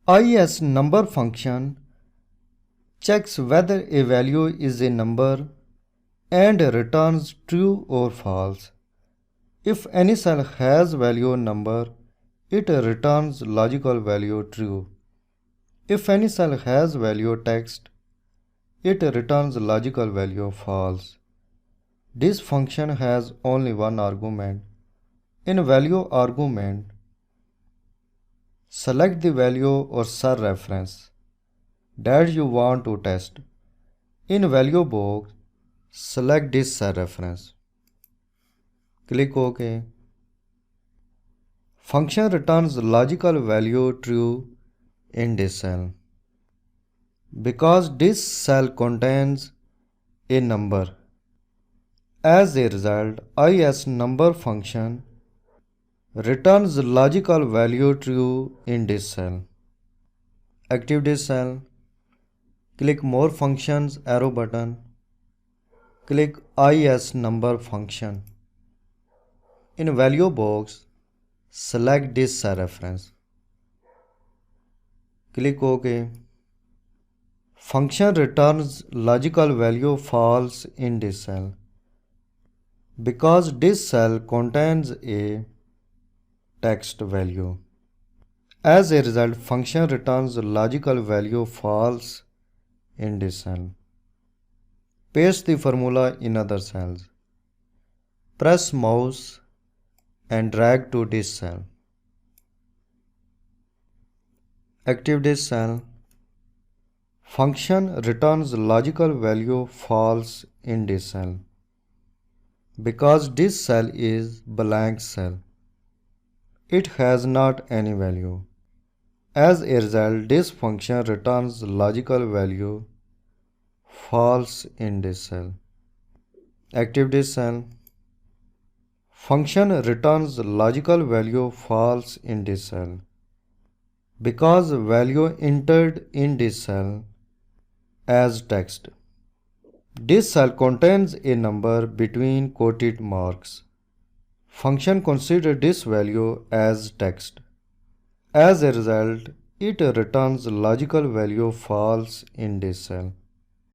ISNUMBER function checks whether a value is a number and returns true or false. If any cell has value number, it returns logical value true. If any cell has value text, it returns logical value false. This function has only one argument. In value argument, select the value or cell reference that you want to test. In value box, select this cell reference. Click OK. Function returns logical value true in this cell. Because this cell contains a number. As a result, ISNUMBER function returns logical value true in this cell. Active this cell. Click More Functions arrow button. Click ISNUMBER function. In value box, select this cell reference. Click OK. Function returns logical value false in this cell. Because this cell contains a text value. As a result, function returns logical value false in this cell. Paste the formula in other cells. Press mouse and drag to this cell. Active this cell. Function returns logical value false in this cell. Because this cell is blank cell, it has not any value. As a result, this function returns logical value false in this cell. Active this cell. Function returns logical value false in this cell. Because value entered in this cell as text. This cell contains a number between quoted marks. Function considers this value as text. As a result, it returns logical value false in this cell.